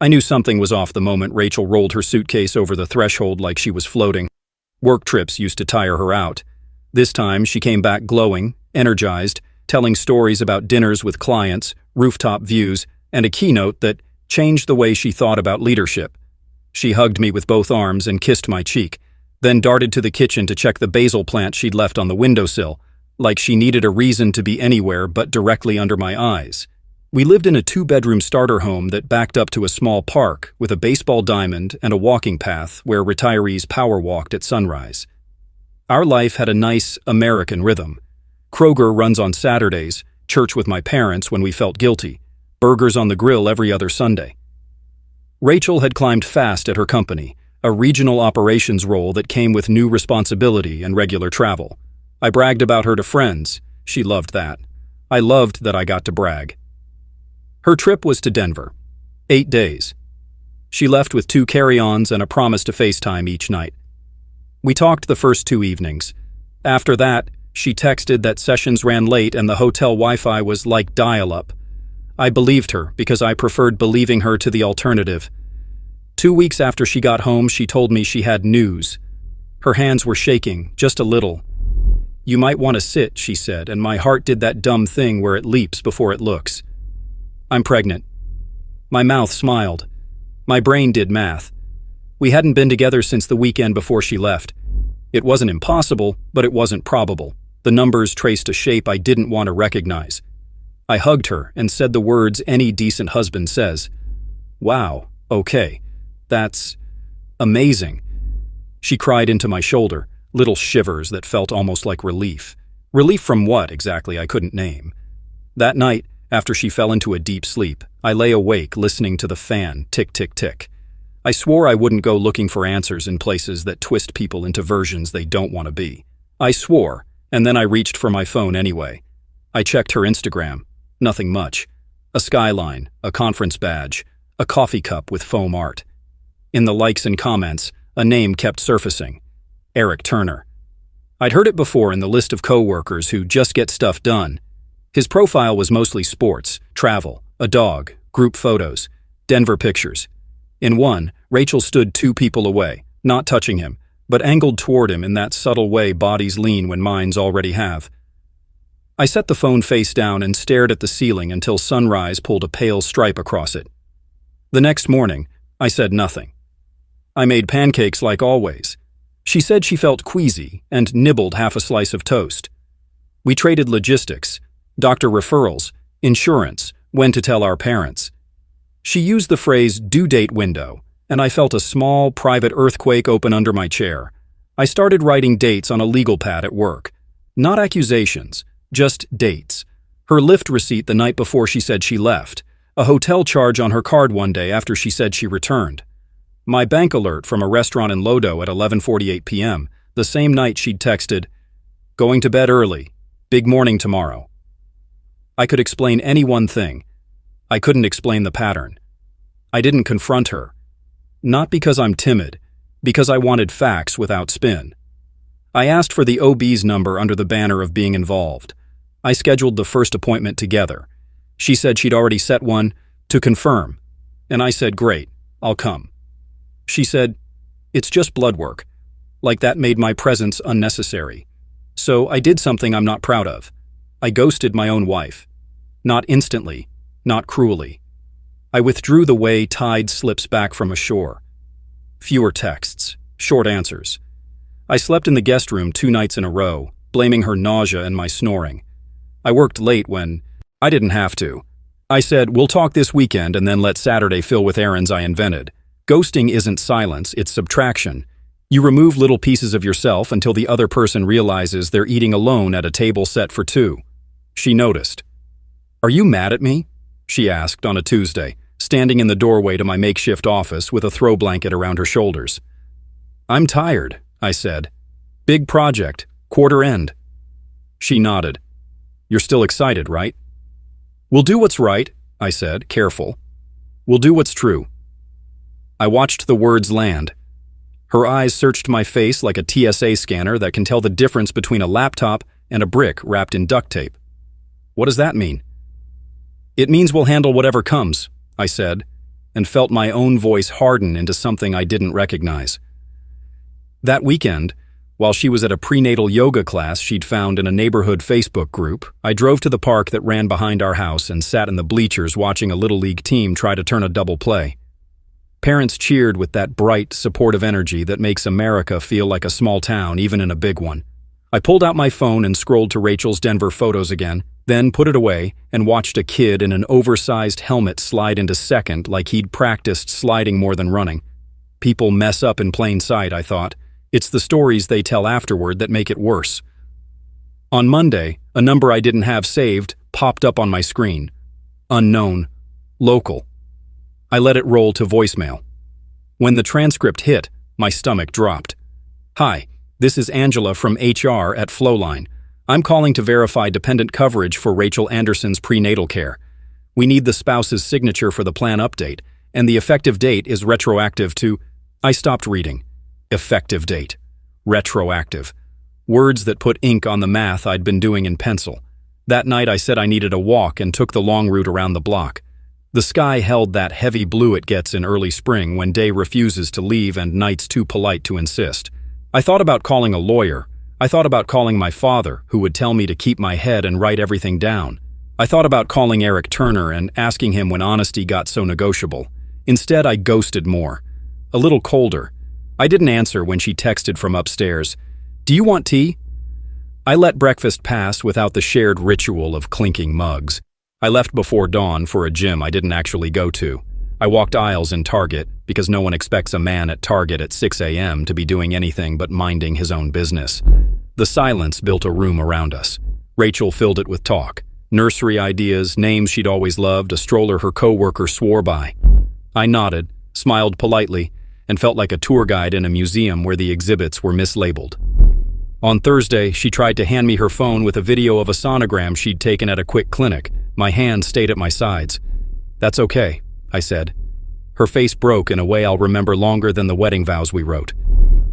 I knew something was off the moment Rachel rolled her suitcase over the threshold like she was floating. Work trips used to tire her out. This time, she came back glowing, energized, telling stories about dinners with clients, rooftop views, and a keynote that changed the way she thought about leadership. She hugged me with both arms and kissed my cheek, then darted to the kitchen to check the basil plant she'd left on the windowsill, like she needed a reason to be anywhere but directly under my eyes. We lived in a 2-bedroom starter home that backed up to a small park with a baseball diamond and a walking path where retirees power walked at sunrise. Our life had a nice American rhythm. Kroger runs on Saturdays, church with my parents when we felt guilty, burgers on the grill every other Sunday. Rachel had climbed fast at her company, a regional operations role that came with new responsibility and regular travel. I bragged about her to friends. She loved that. I loved that I got to brag. Her trip was to Denver. 8 days. She left with 2 carry-ons and a promise to FaceTime each night. We talked the first 2 evenings. After that, she texted that sessions ran late and the hotel Wi-Fi was like dial-up. I believed her because I preferred believing her to the alternative. 2 weeks after she got home, she told me she had news. Her hands were shaking, just a little. "You might want to sit," she said, and my heart did that dumb thing where it leaps before it looks. "I'm pregnant." My mouth smiled. My brain did math. We hadn't been together since the weekend before she left. It wasn't impossible, but it wasn't probable. The numbers traced a shape I didn't want to recognize. I hugged her and said the words any decent husband says. "Wow, okay. That's amazing." She cried into my shoulder, little shivers that felt almost like relief. Relief from what, exactly, I couldn't name. That night, after she fell into a deep sleep, I lay awake listening to the fan tick, tick, tick. I swore I wouldn't go looking for answers in places that twist people into versions they don't want to be. I swore, and then I reached for my phone anyway. I checked her Instagram. Nothing much. A skyline, a conference badge, a coffee cup with foam art. In the likes and comments, a name kept surfacing. Eric Turner. I'd heard it before in the list of coworkers who just get stuff done. His profile was mostly sports, travel, a dog, group photos, Denver pictures. In one, Rachel stood 2 people away, not touching him, but angled toward him in that subtle way bodies lean when minds already have. I set the phone face down and stared at the ceiling until sunrise pulled a pale stripe across it. The next morning, I said nothing. I made pancakes like always. She said she felt queasy and nibbled half a slice of toast. We traded logistics, doctor referrals, insurance, when to tell our parents. She used the phrase due date window, and I felt a small, private earthquake open under my chair. I started writing dates on a legal pad at work. Not accusations, just dates. Her Lyft receipt the night before she said she left. A hotel charge on her card one day after she said she returned. My bank alert from a restaurant in Lodo at 11:48 p.m., the same night she'd texted, "Going to bed early. Big morning tomorrow." I could explain any one thing. I couldn't explain the pattern. I didn't confront her. Not because I'm timid, because I wanted facts without spin. I asked for the OB's number under the banner of being involved. I scheduled the first appointment together. She said she'd already set one to confirm, and I said, "Great, I'll come." She said, "It's just blood work," like that made my presence unnecessary. So I did something I'm not proud of. I ghosted my own wife. Not instantly, not cruelly. I withdrew the way tide slips back from a shore. Fewer texts, short answers. I slept in the guest room 2 nights in a row, blaming her nausea and my snoring. I worked late when I didn't have to. I said, "We'll talk this weekend and then let Saturday fill with errands I invented." Ghosting isn't silence, it's subtraction. You remove little pieces of yourself until the other person realizes they're eating alone at a table set for 2. She noticed. "Are you mad at me?" she asked on a Tuesday, standing in the doorway to my makeshift office with a throw blanket around her shoulders. "I'm tired," I said. "Big project, quarter end." She nodded. "You're still excited, right?" "We'll do what's right," I said, careful. "We'll do what's true." I watched the words land. Her eyes searched my face like a TSA scanner that can tell the difference between a laptop and a brick wrapped in duct tape. "What does that mean?" "It means we'll handle whatever comes," I said. and felt my own voice harden into something I didn't recognize. That weekend, while she was at a prenatal yoga class she'd found in a neighborhood Facebook group, I drove to the park that ran behind our house and sat in the bleachers watching a Little League team try to turn a double play. Parents cheered with that bright, supportive energy that makes America feel like a small town, even in a big one. I pulled out my phone and scrolled to Rachel's Denver photos again, then put it away and watched a kid in an oversized helmet slide into second like he'd practiced sliding more than running. People mess up in plain sight, I thought. It's the stories they tell afterward that make it worse. On Monday, a number I didn't have saved popped up on my screen. Unknown. Local. I let it roll to voicemail. When the transcript hit, my stomach dropped. "Hi, this is Angela from HR at Flowline. I'm calling to verify dependent coverage for Rachel Anderson's prenatal care. We need the spouse's signature for the plan update, and the effective date is retroactive to..." I stopped reading. Effective date. Retroactive. Words that put ink on the math I'd been doing in pencil. That night I said I needed a walk and took the long route around the block. The sky held that heavy blue it gets in early spring when day refuses to leave and night's too polite to insist. I thought about calling a lawyer. I thought about calling my father, who would tell me to keep my head and write everything down. I thought about calling Eric Turner and asking him when honesty got so negotiable. Instead, I ghosted more. A little colder. I didn't answer when she texted from upstairs. "Do you want tea?" I let breakfast pass without the shared ritual of clinking mugs. I left before dawn for a gym I didn't actually go to. I walked aisles in Target, because no one expects a man at Target at 6 a.m. to be doing anything but minding his own business. The silence built a room around us. Rachel filled it with talk. Nursery ideas, names she'd always loved, a stroller her coworker swore by. I nodded, smiled politely, and felt like a tour guide in a museum where the exhibits were mislabeled. On Thursday, she tried to hand me her phone with a video of a sonogram she'd taken at a quick clinic. My hand stayed at my sides. "That's okay," I said. Her face broke in a way I'll remember longer than the wedding vows we wrote.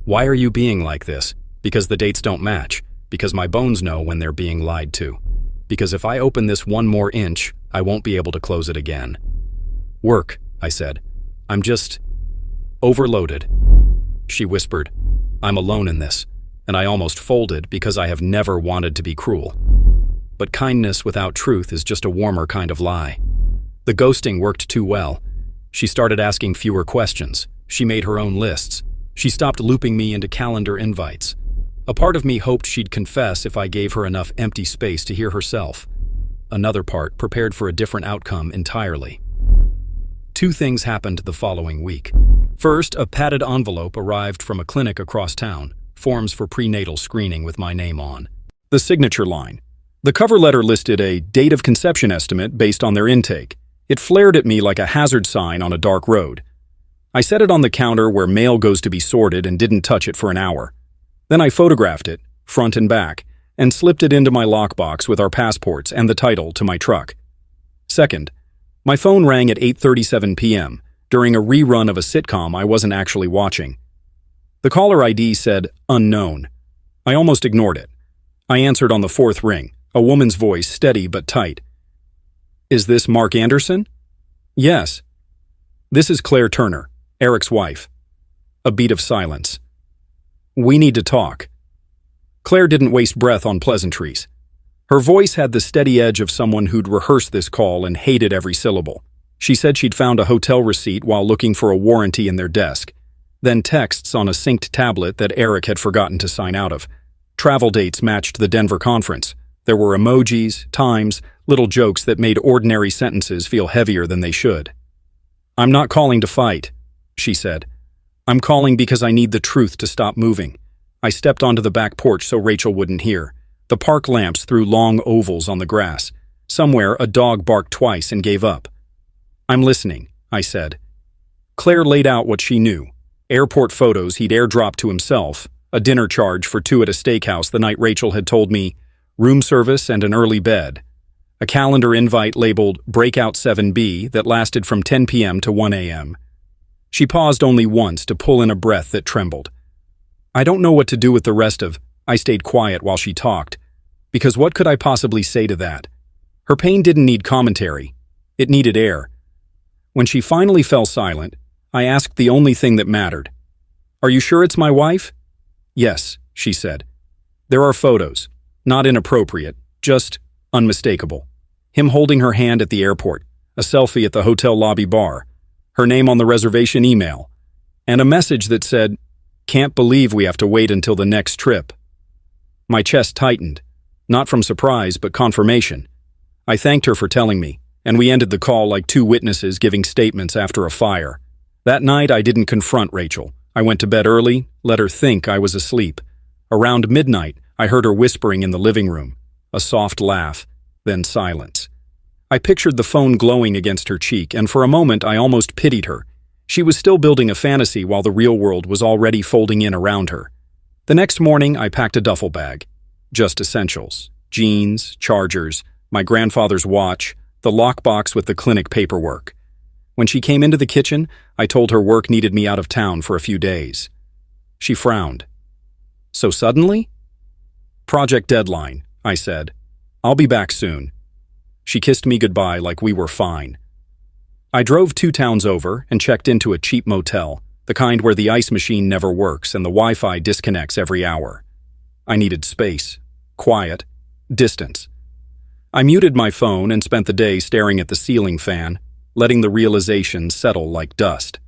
"Why are you being like this? Because the dates don't match. Because my bones know when they're being lied to. Because if I open this one more inch, I won't be able to close it again." "Work," I said. "I'm just overloaded." She whispered, "I'm alone in this," and I almost folded because I have never wanted to be cruel. But kindness without truth is just a warmer kind of lie. The ghosting worked too well. She started asking fewer questions. She made her own lists. She stopped looping me into calendar invites. A part of me hoped she'd confess if I gave her enough empty space to hear herself. Another part prepared for a different outcome entirely. Two things happened the following week. First, a padded envelope arrived from a clinic across town, forms for prenatal screening with my name on. The signature line. The cover letter listed a date of conception estimate based on their intake. It flared at me like a hazard sign on a dark road. I set it on the counter where mail goes to be sorted and didn't touch it for an hour. Then I photographed it, front and back, and slipped it into my lockbox with our passports and the title to my truck. Second, my phone rang at 8:37 p.m. during a rerun of a sitcom I wasn't actually watching. The caller ID said, "Unknown." I almost ignored it. I answered on the fourth ring, a woman's voice, steady but tight. "Is this Mark Anderson?" "Yes." "This is Claire Turner, Eric's wife." A beat of silence. "We need to talk." Claire didn't waste breath on pleasantries. Her voice had the steady edge of someone who'd rehearsed this call and hated every syllable. She said she'd found a hotel receipt while looking for a warranty in their desk, then texts on a synced tablet that Eric had forgotten to sign out of. Travel dates matched the Denver conference. There were emojis, times, little jokes that made ordinary sentences feel heavier than they should. "I'm not calling to fight," she said. "I'm calling because I need the truth to stop moving." I stepped onto the back porch so Rachel wouldn't hear. The park lamps threw long ovals on the grass. Somewhere, a dog barked twice and gave up. "I'm listening," I said. Claire laid out what she knew. Airport photos he'd airdropped to himself, a dinner charge for two at a steakhouse the night Rachel had told me, room service and an early bed. A calendar invite labeled Breakout 7B that lasted from 10 p.m. to 1 a.m. She paused only once to pull in a breath that trembled. I don't know what to do with the rest of... I stayed quiet while she talked, because what could I possibly say to that? Her pain didn't need commentary. It needed air. When she finally fell silent, I asked the only thing that mattered. "Are you sure it's my wife?" "Yes," she said. "There are photos. Not inappropriate, just unmistakable. Him holding her hand at the airport, a selfie at the hotel lobby bar, her name on the reservation email, and a message that said, 'Can't believe we have to wait until the next trip.'" My chest tightened, not from surprise but confirmation. I thanked her for telling me, and we ended the call like two witnesses giving statements after a fire. That night I didn't confront Rachel. I went to bed early, let her think I was asleep. Around midnight, I heard her whispering in the living room, a soft laugh, then silence. I pictured the phone glowing against her cheek, and for a moment I almost pitied her. She was still building a fantasy while the real world was already folding in around her. The next morning, I packed a duffel bag. Just essentials: jeans, chargers, my grandfather's watch, the lockbox with the clinic paperwork. When she came into the kitchen, I told her work needed me out of town for a few days. She frowned. "So suddenly?" "Project deadline," I said. "I'll be back soon." She kissed me goodbye like we were fine. I drove 2 towns over and checked into a cheap motel, the kind where the ice machine never works and the Wi-Fi disconnects every hour. I needed space, quiet, distance. I muted my phone and spent the day staring at the ceiling fan, letting the realization settle like dust.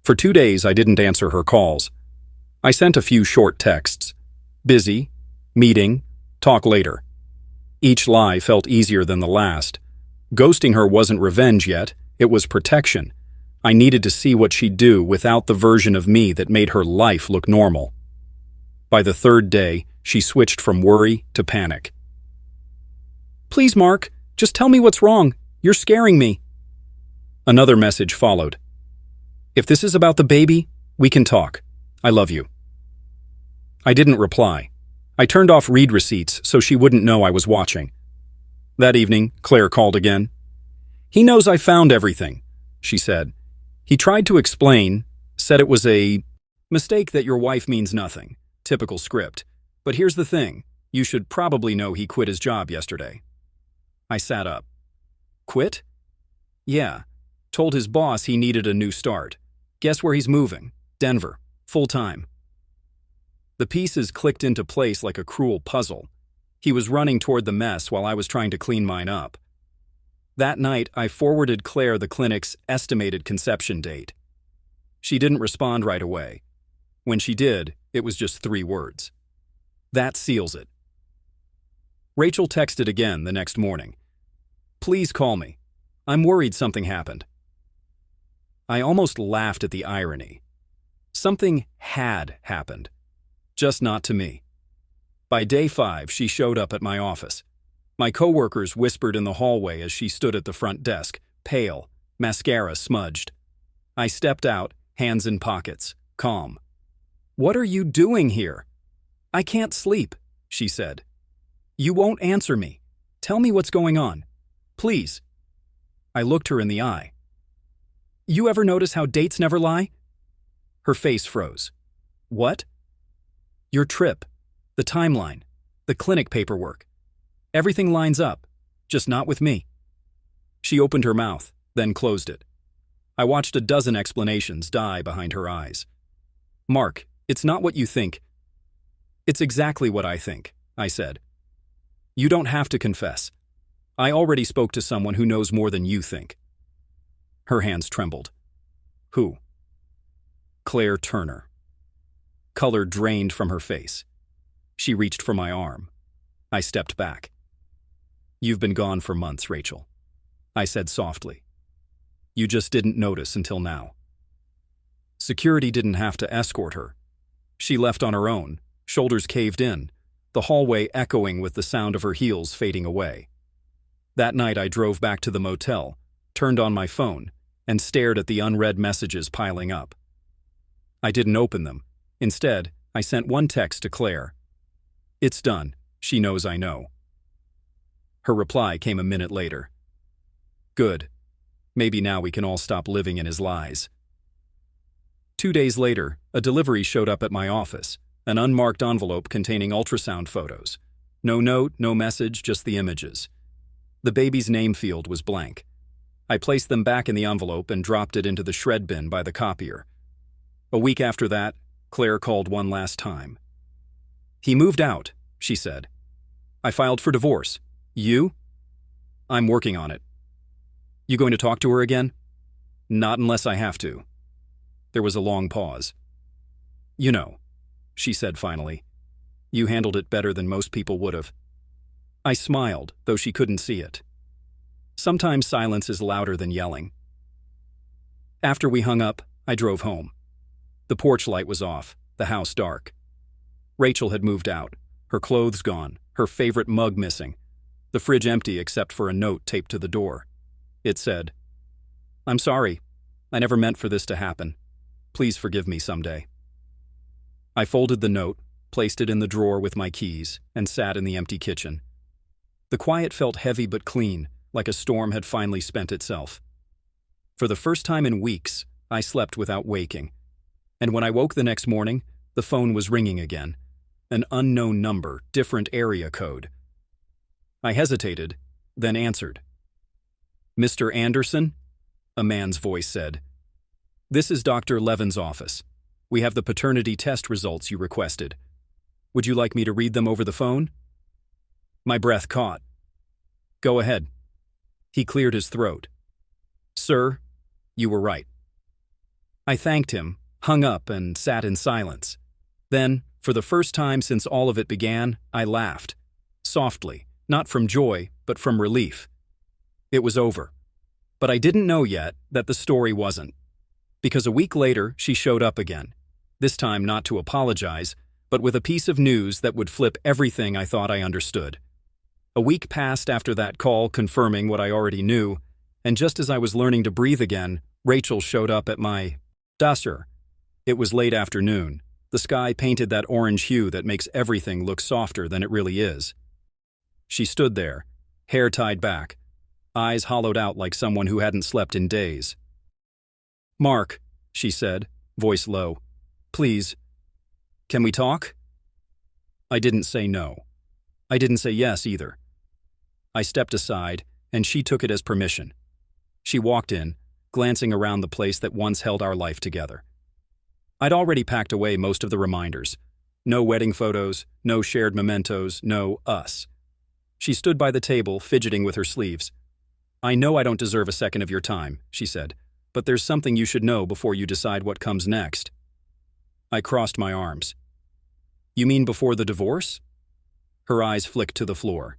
For 2 days, I didn't answer her calls. I sent a few short texts. Busy, meeting, talk later. Each lie felt easier than the last. Ghosting her wasn't revenge yet, it was protection. I needed to see what she'd do without the version of me that made her life look normal. By the 3rd day, she switched from worry to panic. "Please, Mark, just tell me what's wrong. You're scaring me." Another message followed. "If this is about the baby, we can talk. I love you." I didn't reply. I turned off read receipts so she wouldn't know I was watching. That evening, Claire called again. "He knows I found everything," she said. "He tried to explain, said it was a mistake, that your wife means nothing. Typical script. But here's the thing. You should probably know he quit his job yesterday." I sat up. "Quit?" "Yeah. Told his boss he needed a new start. Guess where he's moving? Denver. Full-time." The pieces clicked into place like a cruel puzzle. He was running toward the mess while I was trying to clean mine up. That night, I forwarded Claire the clinic's estimated conception date. She didn't respond right away. When she did, it was just 3 words. "That seals it." Rachel texted again the next morning. "Please call me. I'm worried something happened." I almost laughed at the irony. Something had happened. Just not to me. By day 5, she showed up at my office. My coworkers whispered in the hallway as she stood at the front desk, pale, mascara smudged. I stepped out, hands in pockets, calm. "What are you doing here?" "I can't sleep," she said. "You won't answer me. Tell me what's going on. Please." I looked her in the eye. "You ever notice how dates never lie?" Her face froze. "What?" "Your trip, the timeline, the clinic paperwork. Everything lines up, just not with me." She opened her mouth, then closed it. I watched a dozen explanations die behind her eyes. "Mark, it's not what you think." "It's exactly what I think," I said. "You don't have to confess. I already spoke to someone who knows more than you think." Her hands trembled. "Who?" "Claire Turner." Color drained from her face. She reached for my arm. I stepped back. "You've been gone for months, Rachel," I said softly. "You just didn't notice until now." Security didn't have to escort her. She left on her own, shoulders caved in, the hallway echoing with the sound of her heels fading away. That night I drove back to the motel, turned on my phone, and stared at the unread messages piling up. I didn't open them. Instead, I sent one text to Claire. "It's done. She knows I know." Her reply came a minute later. "Good. Maybe now we can all stop living in his lies." 2 days later, a delivery showed up at my office, an unmarked envelope containing ultrasound photos. No note, no message, just the images. The baby's name field was blank. I placed them back in the envelope and dropped it into the shred bin by the copier. A week after that, Claire called one last time. "He moved out," she said. "I filed for divorce. You?" "I'm working on it." "You going to talk to her again?" "Not unless I have to." There was a long pause. "You know," she said finally, "you handled it better than most people would have." I smiled, though she couldn't see it. Sometimes silence is louder than yelling. After we hung up, I drove home. The porch light was off, the house dark. Rachel had moved out, her clothes gone, her favorite mug missing, the fridge empty except for a note taped to the door. It said, "I'm sorry. I never meant for this to happen. Please forgive me someday." I folded the note, placed it in the drawer with my keys, and sat in the empty kitchen. The quiet felt heavy but clean, like a storm had finally spent itself. For the first time in weeks, I slept without waking. And when I woke the next morning, the phone was ringing again. An unknown number, different area code. I hesitated, then answered. "Mr. Anderson?" a man's voice said. "This is Dr. Levin's office. We have the paternity test results you requested. Would you like me to read them over the phone?" My breath caught. "Go ahead." He cleared his throat. "Sir, you were right." I thanked him, hung up, and sat in silence. Then, for the first time since all of it began, I laughed. Softly, not from joy, but from relief. It was over. But I didn't know yet that the story wasn't. Because a week later, she showed up again. This time not to apologize, but with a piece of news that would flip everything I thought I understood. A week passed after that call confirming what I already knew, and just as I was learning to breathe again, Rachel showed up at my Dasher. It was late afternoon. The sky painted that orange hue that makes everything look softer than it really is. She stood there, hair tied back, eyes hollowed out like someone who hadn't slept in days. "Mark," she said, voice low, "please, can we talk?" I didn't say no. I didn't say yes either. I stepped aside, and she took it as permission. She walked in, glancing around the place that once held our life together. I'd already packed away most of the reminders. No wedding photos, no shared mementos, no us. She stood by the table, fidgeting with her sleeves. "I know I don't deserve a second of your time," she said, "but there's something you should know before you decide what comes next." I crossed my arms. "You mean before the divorce?" Her eyes flicked to the floor.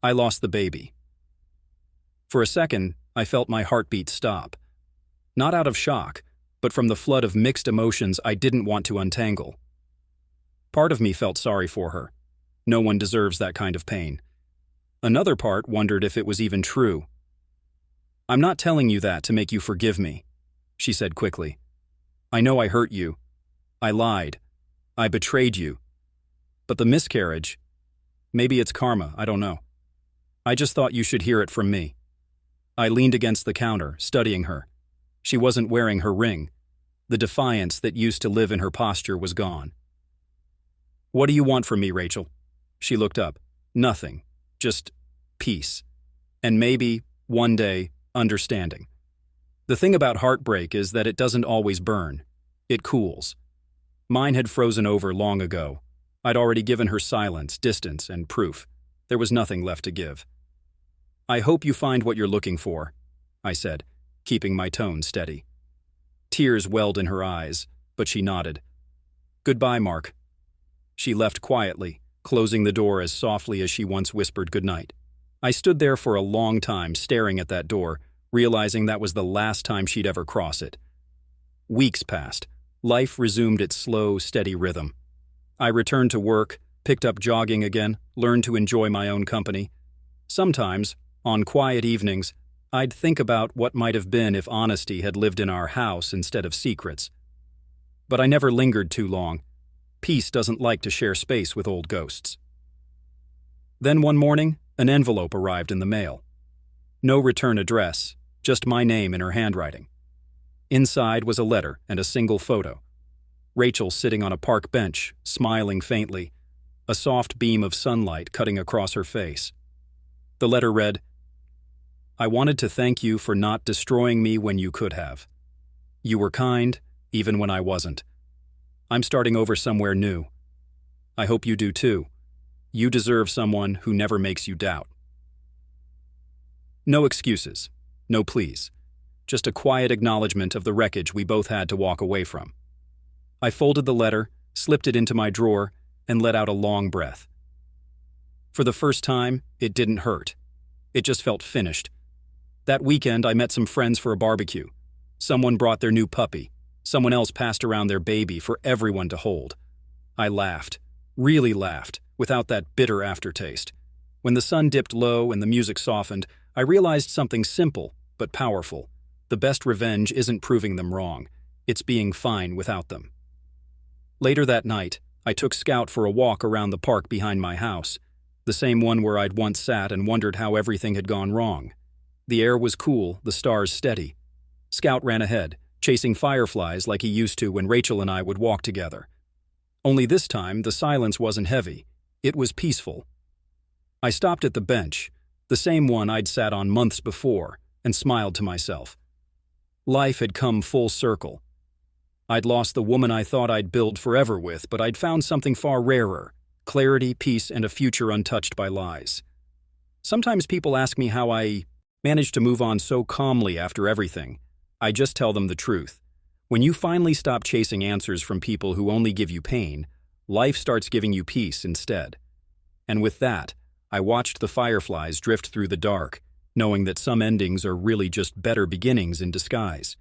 "I lost the baby." For a second, I felt my heartbeat stop. Not out of shock, but from the flood of mixed emotions I didn't want to untangle. Part of me felt sorry for her. No one deserves that kind of pain. Another part wondered if it was even true. "I'm not telling you that to make you forgive me," she said quickly. "I know I hurt you. I lied. I betrayed you. But the miscarriage, maybe it's karma, I don't know. I just thought you should hear it from me." I leaned against the counter, studying her. She wasn't wearing her ring. The defiance that used to live in her posture was gone. "What do you want from me, Rachel?" She looked up. "Nothing. Just peace. And maybe, one day, understanding. The thing about heartbreak is that it doesn't always burn. It cools. Mine had frozen over long ago. I'd already given her silence, distance, and proof. There was nothing left to give. "I hope you find what you're looking for," I said, keeping my tone steady. Tears welled in her eyes, but she nodded. "Goodbye, Mark." She left quietly, closing the door as softly as she once whispered goodnight. I stood there for a long time staring at that door, realizing that was the last time she'd ever cross it. Weeks passed. Life resumed its slow, steady rhythm. I returned to work, picked up jogging again, learned to enjoy my own company. Sometimes, on quiet evenings, I'd think about what might have been if honesty had lived in our house instead of secrets. But I never lingered too long. Peace doesn't like to share space with old ghosts. Then one morning, an envelope arrived in the mail. No return address, just my name in her handwriting. Inside was a letter and a single photo. Rachel sitting on a park bench, smiling faintly, a soft beam of sunlight cutting across her face. The letter read, I wanted to thank you for not destroying me when you could have. You were kind, even when I wasn't. I'm starting over somewhere new. I hope you do too. You deserve someone who never makes you doubt. No excuses. No pleas. Just a quiet acknowledgement of the wreckage we both had to walk away from. I folded the letter, slipped it into my drawer, and let out a long breath. For the first time, it didn't hurt. It just felt finished. That weekend, I met some friends for a barbecue. Someone brought their new puppy. Someone else passed around their baby for everyone to hold. I laughed, really laughed, without that bitter aftertaste. When the sun dipped low and the music softened, I realized something simple but powerful. The best revenge isn't proving them wrong. It's being fine without them. Later that night, I took Scout for a walk around the park behind my house, the same one where I'd once sat and wondered how everything had gone wrong. The air was cool, the stars steady. Scout ran ahead, chasing fireflies like he used to when Rachel and I would walk together. Only this time, the silence wasn't heavy. It was peaceful. I stopped at the bench, the same one I'd sat on months before, and smiled to myself. Life had come full circle. I'd lost the woman I thought I'd build forever with, but I'd found something far rarer: clarity, peace, and a future untouched by lies. Sometimes people ask me how I managed to move on so calmly after everything. I just tell them the truth. When you finally stop chasing answers from people who only give you pain, life starts giving you peace instead. And with that, I watched the fireflies drift through the dark, knowing that some endings are really just better beginnings in disguise.